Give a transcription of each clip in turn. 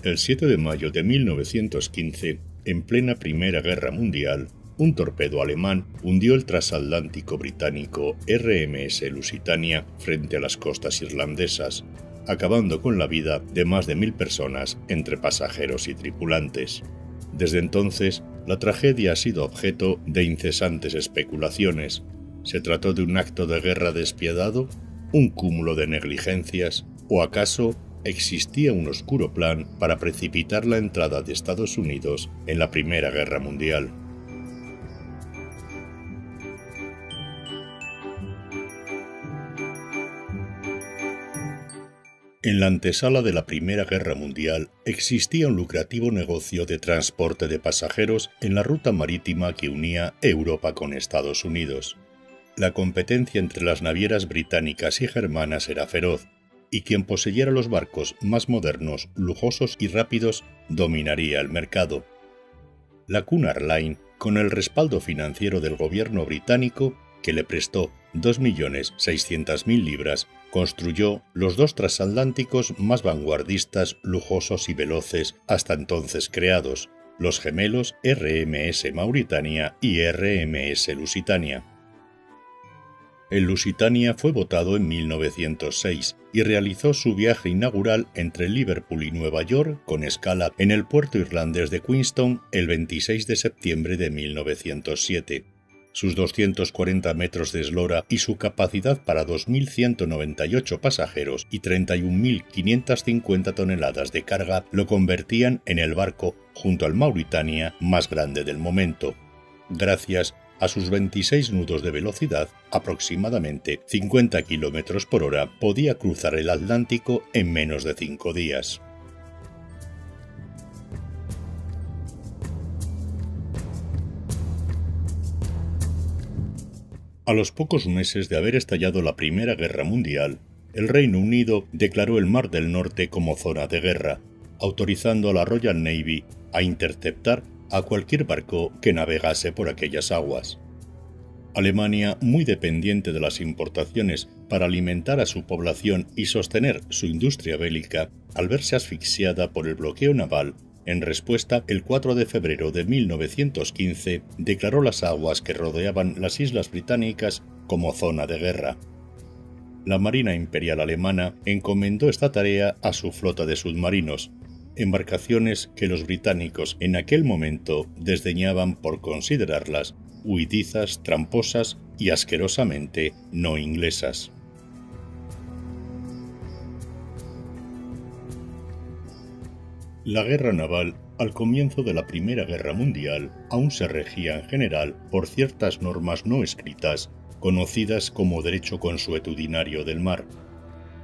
El 7 de mayo de 1915, en plena Primera Guerra Mundial, un torpedo alemán hundió el transatlántico británico RMS Lusitania frente a las costas irlandesas, acabando con la vida de más de 1000 personas entre pasajeros y tripulantes. Desde entonces, la tragedia ha sido objeto de incesantes especulaciones. ¿Se trató de un acto de guerra despiadado? ¿Un cúmulo de negligencias? ¿O acaso existía un oscuro plan para precipitar la entrada de Estados Unidos en la Primera Guerra Mundial? En la antesala de la Primera Guerra Mundial existía un lucrativo negocio de transporte de pasajeros en la ruta marítima que unía Europa con Estados Unidos. La competencia entre las navieras británicas y germanas era feroz, y quien poseyera los barcos más modernos, lujosos y rápidos dominaría el mercado. La Cunard Line, con el respaldo financiero del gobierno británico, que le prestó 2.600.000 libras, construyó los dos transatlánticos más vanguardistas, lujosos y veloces hasta entonces creados, los gemelos RMS Mauritania y RMS Lusitania. El Lusitania fue votado en 1906 y realizó su viaje inaugural entre Liverpool y Nueva York con escala en el puerto irlandés de Queenstown el 26 de septiembre de 1907. Sus 240 metros de eslora y su capacidad para 2.198 pasajeros y 31.550 toneladas de carga lo convertían en el barco, junto al Mauritania, más grande del momento. Gracias a sus 26 nudos de velocidad, aproximadamente 50 km por hora, podía cruzar el Atlántico en menos de 5 días. A los pocos meses de haber estallado la Primera Guerra Mundial, el Reino Unido declaró el Mar del Norte como zona de guerra, autorizando a la Royal Navy a interceptar a cualquier barco que navegase por aquellas aguas. Alemania, muy dependiente de las importaciones para alimentar a su población y sostener su industria bélica, al verse asfixiada por el bloqueo naval, en respuesta, el 4 de febrero de 1915 declaró las aguas que rodeaban las islas británicas como zona de guerra. La Marina Imperial Alemana encomendó esta tarea a su flota de submarinos, embarcaciones que los británicos en aquel momento desdeñaban por considerarlas huidizas, tramposas y asquerosamente no inglesas. La guerra naval, al comienzo de la Primera Guerra Mundial, aún se regía en general por ciertas normas no escritas, conocidas como derecho consuetudinario del mar.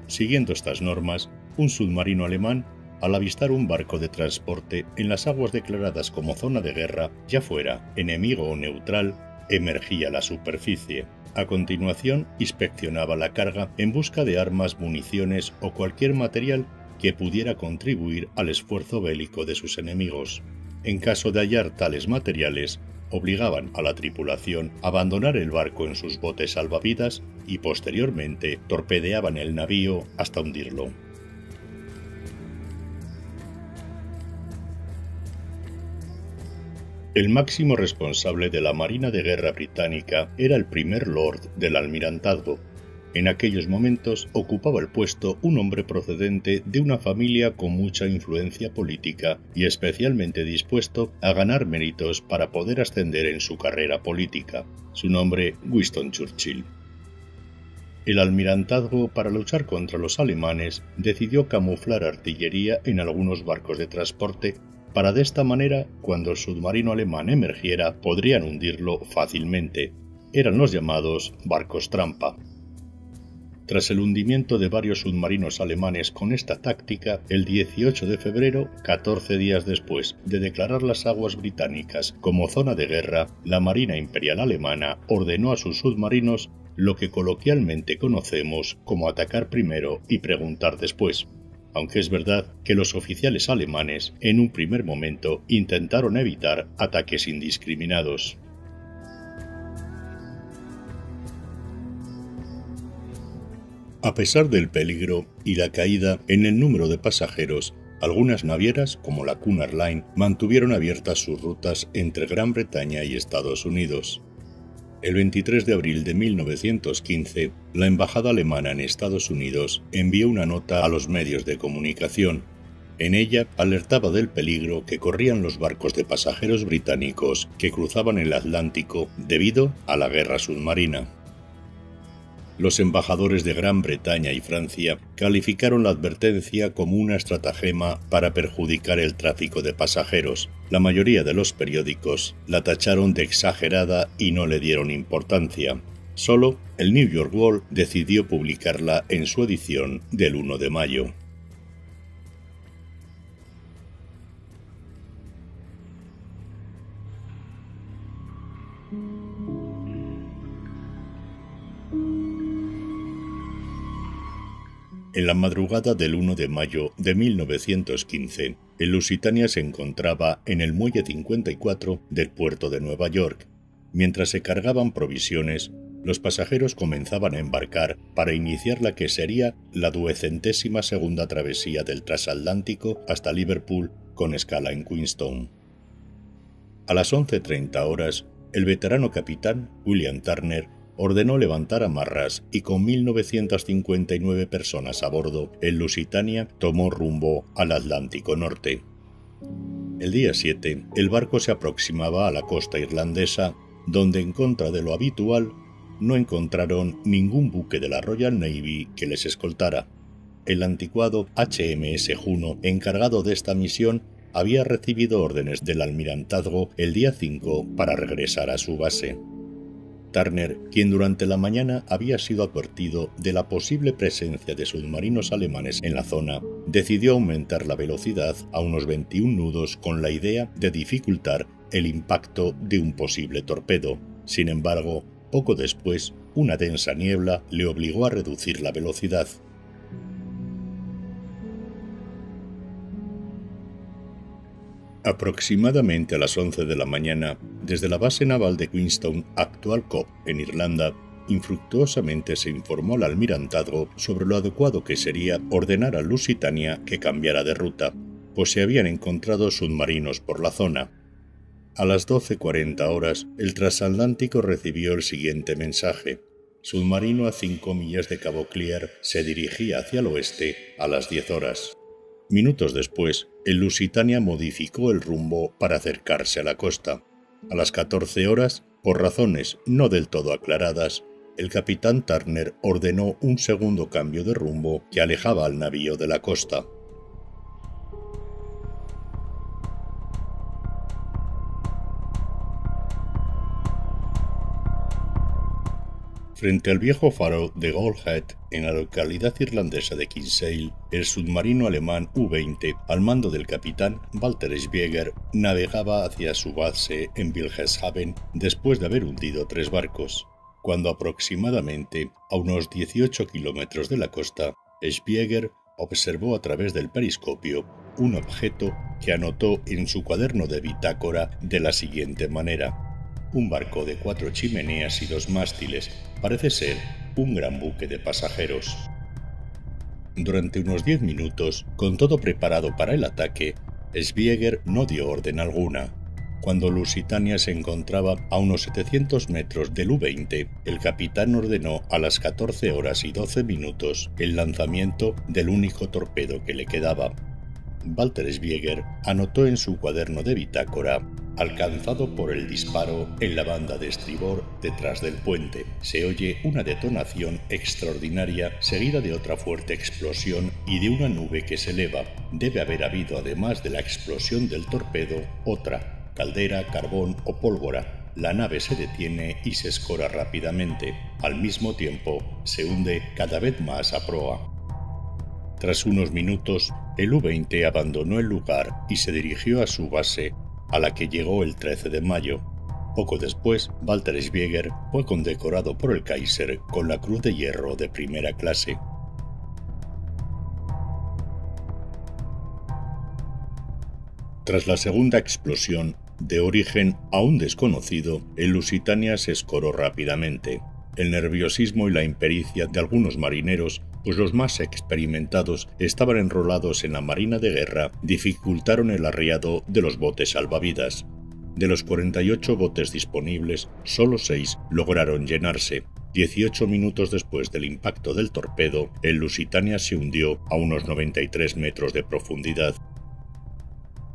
Siguiendo estas normas, un submarino alemán, al avistar un barco de transporte en las aguas declaradas como zona de guerra, ya fuera enemigo o neutral, emergía a la superficie. A continuación, inspeccionaba la carga en busca de armas, municiones o cualquier material que pudiera contribuir al esfuerzo bélico de sus enemigos. En caso de hallar tales materiales, obligaban a la tripulación a abandonar el barco en sus botes salvavidas y posteriormente torpedeaban el navío hasta hundirlo. El máximo responsable de la Marina de Guerra británica era el primer Lord del Almirantazgo. En aquellos momentos ocupaba el puesto un hombre procedente de una familia con mucha influencia política y especialmente dispuesto a ganar méritos para poder ascender en su carrera política. Su nombre, Winston Churchill. El almirantazgo, para luchar contra los alemanes, decidió camuflar artillería en algunos barcos de transporte para de esta manera, cuando el submarino alemán emergiera, podrían hundirlo fácilmente. Eran los llamados barcos trampa. Tras el hundimiento de varios submarinos alemanes con esta táctica, el 18 de febrero, 14 días después de declarar las aguas británicas como zona de guerra, la Marina Imperial Alemana ordenó a sus submarinos lo que coloquialmente conocemos como atacar primero y preguntar después. Aunque es verdad que los oficiales alemanes, en un primer momento, intentaron evitar ataques indiscriminados. A pesar del peligro y la caída en el número de pasajeros, Algunas navieras, como la Cunard Line, mantuvieron abiertas sus rutas entre Gran Bretaña y Estados Unidos. El 23 de abril de 1915, la embajada alemana en Estados Unidos envió una nota a los medios de comunicación. En ella alertaba del peligro que corrían los barcos de pasajeros británicos que cruzaban el Atlántico debido a la guerra submarina. Los embajadores de Gran Bretaña y Francia calificaron la advertencia como una estratagema para perjudicar el tráfico de pasajeros. La mayoría de los periódicos la tacharon de exagerada y no le dieron importancia. Solo el New York World decidió publicarla en su edición del 1 de mayo. En la madrugada del 1 de mayo de 1915, el Lusitania se encontraba en el muelle 54 del puerto de Nueva York. Mientras se cargaban provisiones, los pasajeros comenzaban a embarcar para iniciar la que sería la 202ª travesía del transatlántico hasta Liverpool con escala en Queenstown. A las 11:30 horas, el veterano capitán William Turner ordenó levantar amarras y con 1.959 personas a bordo, el Lusitania tomó rumbo al Atlántico Norte. El día 7, el barco se aproximaba a la costa irlandesa, donde en contra de lo habitual, no encontraron ningún buque de la Royal Navy que les escoltara. El anticuado HMS Juno, encargado de esta misión, había recibido órdenes del almirantazgo el día 5 para regresar a su base. Turner, quien durante la mañana había sido advertido de la posible presencia de submarinos alemanes en la zona, decidió aumentar la velocidad a unos 21 nudos con la idea de dificultar el impacto de un posible torpedo. Sin embargo, poco después, una densa niebla le obligó a reducir la velocidad. Aproximadamente a las 11 de la mañana, desde la base naval de Queenstown, actual Cobh, en Irlanda, infructuosamente se informó al almirantazgo sobre lo adecuado que sería ordenar a Lusitania que cambiara de ruta, pues se habían encontrado submarinos por la zona. A las 12:40 horas, el transatlántico recibió el siguiente mensaje. Submarino a 5 millas de Cabo Clear se dirigía hacia el oeste a las 10 horas. Minutos después, el Lusitania modificó el rumbo para acercarse a la costa. A las 14 horas, por razones no del todo aclaradas, el capitán Turner ordenó un segundo cambio de rumbo que alejaba al navío de la costa. Frente al viejo faro de Goldhead, en la localidad irlandesa de Kinsale, el submarino alemán U-20, al mando del capitán Walter Spieger, navegaba hacia su base en Wilhelmshaven después de haber hundido 3 barcos. Cuando aproximadamente a unos 18 kilómetros de la costa, Spieger observó a través del periscopio un objeto que anotó en su cuaderno de bitácora de la siguiente manera: un barco de 4 chimeneas y 2 mástiles, parece ser un gran buque de pasajeros. Durante unos 10 minutos, con todo preparado para el ataque, Spieger no dio orden alguna. Cuando Lusitania se encontraba a unos 700 metros del U-20, el capitán ordenó a las 14 horas y 12 minutos el lanzamiento del único torpedo que le quedaba. Walter Spieger anotó en su cuaderno de bitácora: alcanzado por el disparo en la banda de estribor detrás del puente. Se oye una detonación extraordinaria seguida de otra fuerte explosión y de una nube que se eleva. Debe haber habido, además de la explosión del torpedo, otra: caldera, carbón o pólvora. La nave se detiene y se escora rápidamente. Al mismo tiempo, se hunde cada vez más a proa. Tras unos minutos, el U-20 abandonó el lugar y se dirigió a su base, a la que llegó el 13 de mayo. Poco después, Walter Spieger fue condecorado por el Kaiser con la Cruz de Hierro de primera clase. Tras la segunda explosión, de origen aún desconocido, el Lusitania se escoró rápidamente. El nerviosismo y la impericia de algunos marineros pues los más experimentados estaban enrolados en la Marina de Guerra, dificultaron el arriado de los botes salvavidas. De los 48 botes disponibles, solo 6 lograron llenarse. 18 minutos después del impacto del torpedo, el Lusitania se hundió a unos 93 metros de profundidad.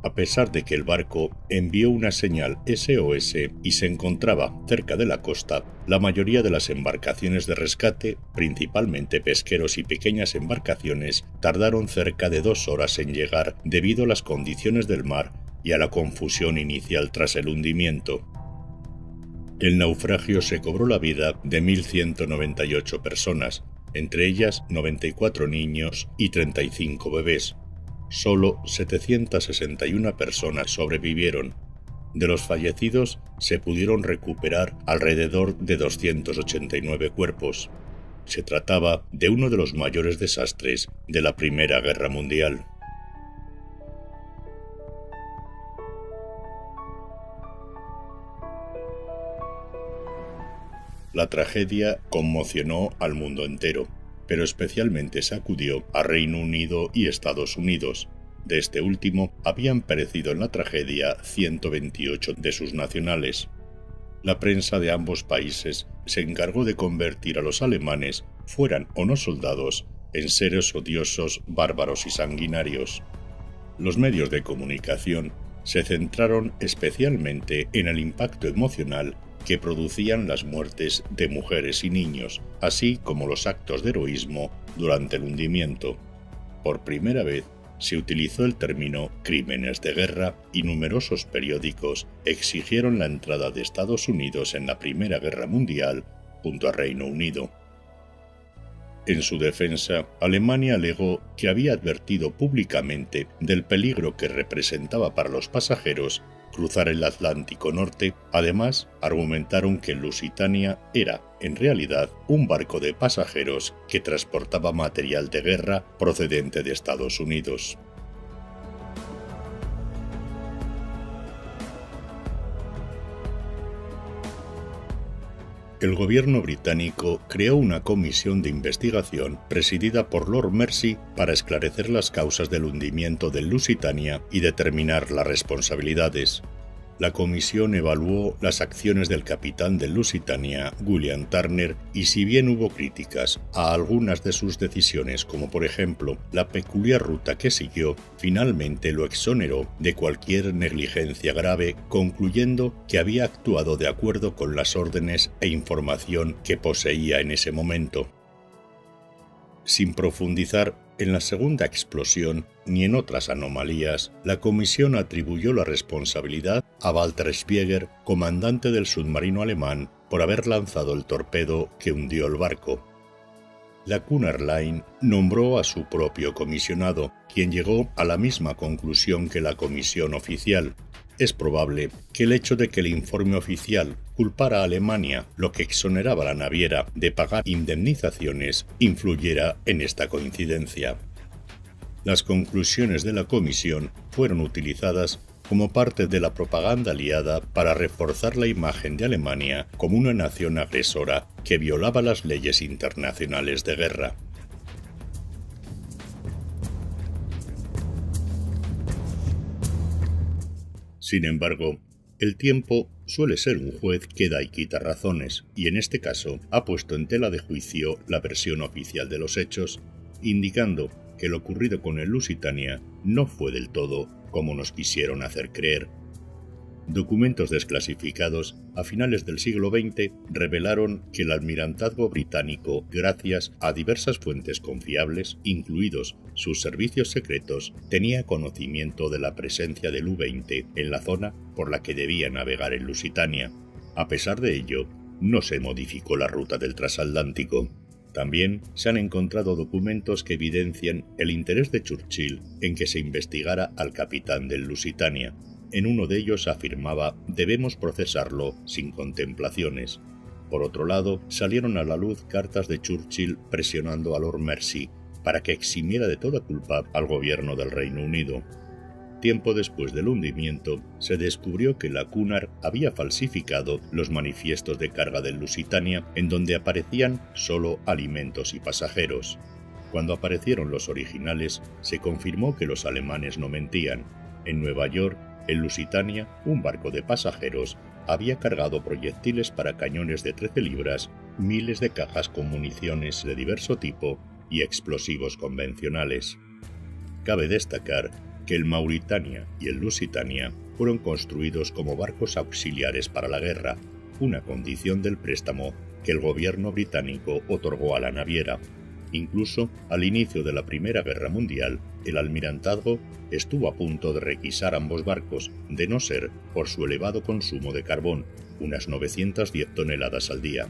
A pesar de que el barco envió una señal SOS y se encontraba cerca de la costa, la mayoría de las embarcaciones de rescate, principalmente pesqueros y pequeñas embarcaciones, tardaron cerca de 2 horas en llegar debido a las condiciones del mar y a la confusión inicial tras el hundimiento. El naufragio se cobró la vida de 1.198 personas, entre ellas 94 niños y 35 bebés. Solo 761 personas sobrevivieron. De los fallecidos se pudieron recuperar alrededor de 289 cuerpos. Se trataba de uno de los mayores desastres de la Primera Guerra Mundial. La tragedia conmocionó al mundo entero, pero especialmente sacudió a Reino Unido y Estados Unidos. De este último habían perecido en la tragedia 128 de sus nacionales. La prensa de ambos países se encargó de convertir a los alemanes, fueran o no soldados, en seres odiosos, bárbaros y sanguinarios. Los medios de comunicación se centraron especialmente en el impacto emocional que producían las muertes de mujeres y niños, así como los actos de heroísmo durante el hundimiento. Por primera vez se utilizó el término crímenes de guerra y numerosos periódicos exigieron la entrada de Estados Unidos en la Primera Guerra Mundial junto a Reino Unido. En su defensa, Alemania alegó que había advertido públicamente del peligro que representaba para los pasajeros cruzar el Atlántico Norte. Además, argumentaron que el Lusitania era, en realidad, un barco de pasajeros que transportaba material de guerra procedente de Estados Unidos. El gobierno británico creó una comisión de investigación presidida por Lord Mersey para esclarecer las causas del hundimiento del Lusitania y determinar las responsabilidades. La comisión evaluó las acciones del capitán del Lusitania, William Turner, y si bien hubo críticas a algunas de sus decisiones, como por ejemplo la peculiar ruta que siguió, finalmente lo exoneró de cualquier negligencia grave, concluyendo que había actuado de acuerdo con las órdenes e información que poseía en ese momento. Sin profundizar en la segunda explosión ni en otras anomalías, la comisión atribuyó la responsabilidad a Walter Spieger, comandante del submarino alemán, por haber lanzado el torpedo que hundió el barco. La Cunard Line nombró a su propio comisionado, quien llegó a la misma conclusión que la comisión oficial. Es probable que el hecho de que el informe oficial culpara a Alemania, lo que exoneraba a la naviera de pagar indemnizaciones, influyera en esta coincidencia. Las conclusiones de la comisión fueron utilizadas como parte de la propaganda aliada para reforzar la imagen de Alemania como una nación agresora que violaba las leyes internacionales de guerra. Sin embargo, el tiempo suele ser un juez que da y quita razones, y en este caso ha puesto en tela de juicio la versión oficial de los hechos, indicando que lo ocurrido con el Lusitania no fue del todo como nos quisieron hacer creer. Documentos desclasificados a finales del siglo XX revelaron que el almirantazgo británico, gracias a diversas fuentes confiables, incluidos sus servicios secretos, tenía conocimiento de la presencia del U-20 en la zona por la que debía navegar el Lusitania. A pesar de ello, no se modificó la ruta del transatlántico. También se han encontrado documentos que evidencian el interés de Churchill en que se investigara al capitán del Lusitania. En uno de ellos afirmaba: «Debemos procesarlo sin contemplaciones». Por otro lado, salieron a la luz cartas de Churchill presionando a Lord Mersey para que eximiera de toda culpa al gobierno del Reino Unido. Tiempo después del hundimiento, se descubrió que la Cunard había falsificado los manifiestos de carga del Lusitania, en donde aparecían solo alimentos y pasajeros. Cuando aparecieron los originales, se confirmó que los alemanes no mentían. En Nueva York, el Lusitania, un barco de pasajeros, había cargado proyectiles para cañones de 13 libras, miles de cajas con municiones de diverso tipo y explosivos convencionales. Cabe destacar que el Mauritania y el Lusitania fueron construidos como barcos auxiliares para la guerra, una condición del préstamo que el gobierno británico otorgó a la naviera. Incluso al inicio de la Primera Guerra Mundial, el almirantazgo estuvo a punto de requisar ambos barcos, de no ser por su elevado consumo de carbón, unas 910 toneladas al día.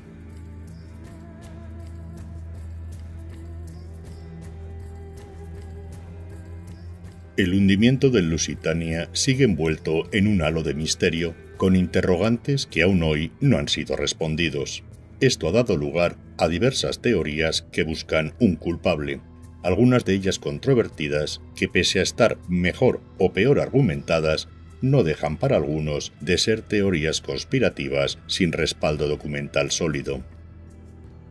El hundimiento del Lusitania sigue envuelto en un halo de misterio, con interrogantes que aún hoy no han sido respondidos. Esto ha dado lugar a diversas teorías que buscan un culpable, algunas de ellas controvertidas que, pese a estar mejor o peor argumentadas, no dejan para algunos de ser teorías conspirativas sin respaldo documental sólido.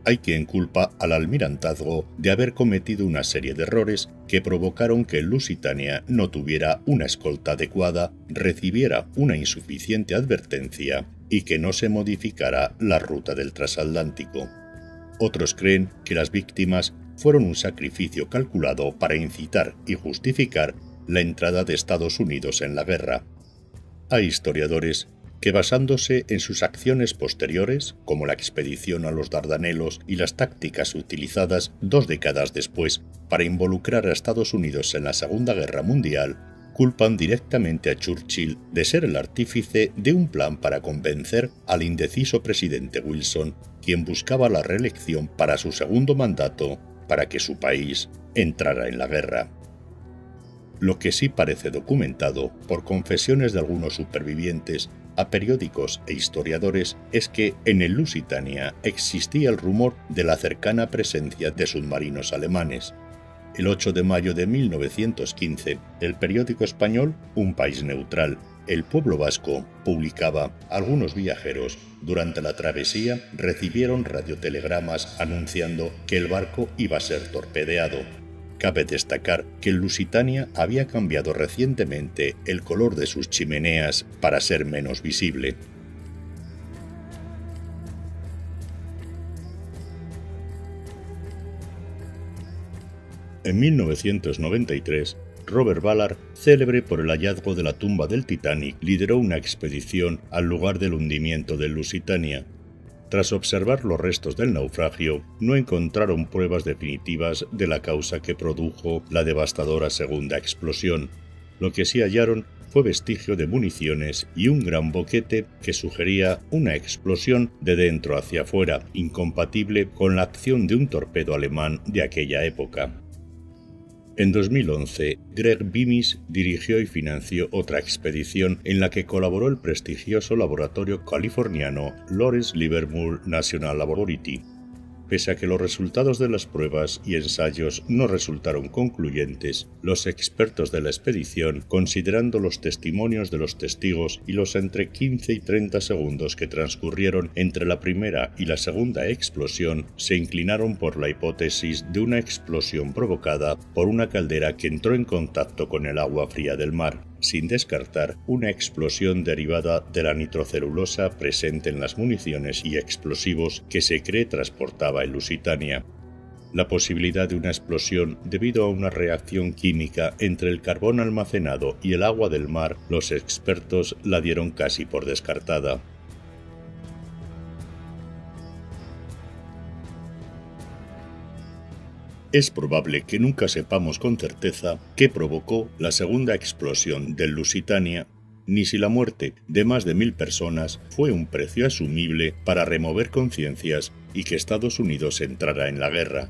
Hay quien culpa al almirantazgo de haber cometido una serie de errores que provocaron que el Lusitania no tuviera una escolta adecuada, recibiera una insuficiente advertencia y que no se modificara la ruta del transatlántico. Otros creen que las víctimas fueron un sacrificio calculado para incitar y justificar la entrada de Estados Unidos en la guerra. Hay historiadores que, basándose en sus acciones posteriores, como la expedición a los Dardanelos y las tácticas utilizadas 2 décadas después para involucrar a Estados Unidos en la Segunda Guerra Mundial, culpan directamente a Churchill de ser el artífice de un plan para convencer al indeciso presidente Wilson, quien buscaba la reelección para su segundo mandato, para que su país entrara en la guerra. Lo que sí parece documentado por confesiones de algunos supervivientes a periódicos e historiadores es que en el Lusitania existía el rumor de la cercana presencia de submarinos alemanes. El 8 de mayo de 1915, el periódico español Un País Neutral, El Pueblo Vasco, publicaba: algunos viajeros durante la travesía recibieron radiotelegramas anunciando que el barco iba a ser torpedeado. Cabe destacar que el Lusitania había cambiado recientemente el color de sus chimeneas para ser menos visible. En 1993, Robert Ballard, célebre por el hallazgo de la tumba del Titanic, lideró una expedición al lugar del hundimiento del Lusitania. Tras observar los restos del naufragio, no encontraron pruebas definitivas de la causa que produjo la devastadora segunda explosión. Lo que sí hallaron fue vestigio de municiones y un gran boquete que sugería una explosión de dentro hacia afuera, incompatible con la acción de un torpedo alemán de aquella época. En 2011, Greg Bemis dirigió y financió otra expedición en la que colaboró el prestigioso laboratorio californiano Lawrence Livermore National Laboratory. Pese a que los resultados de las pruebas y ensayos no resultaron concluyentes, los expertos de la expedición, considerando los testimonios de los testigos y los entre 15 y 30 segundos que transcurrieron entre la primera y la segunda explosión, se inclinaron por la hipótesis de una explosión provocada por una caldera que entró en contacto con el agua fría del mar, sin descartar una explosión derivada de la nitrocelulosa presente en las municiones y explosivos que se cree transportaba el Lusitania. La posibilidad de una explosión debido a una reacción química entre el carbón almacenado y el agua del mar, los expertos la dieron casi por descartada. Es probable que nunca sepamos con certeza qué provocó la segunda explosión del Lusitania, ni si la muerte de más de 1000 personas fue un precio asumible para remover conciencias y que Estados Unidos entrara en la guerra.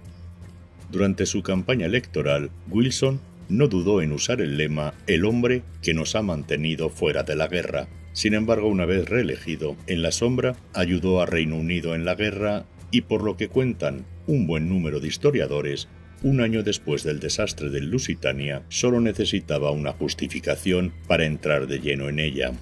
Durante su campaña electoral, Wilson no dudó en usar el lema «El hombre que nos ha mantenido fuera de la guerra». Sin embargo, una vez reelegido, en la sombra ayudó a Reino Unido en la guerra y, por lo que cuentan un buen número de historiadores, un año después del desastre del Lusitania, solo necesitaba una justificación para entrar de lleno en ella.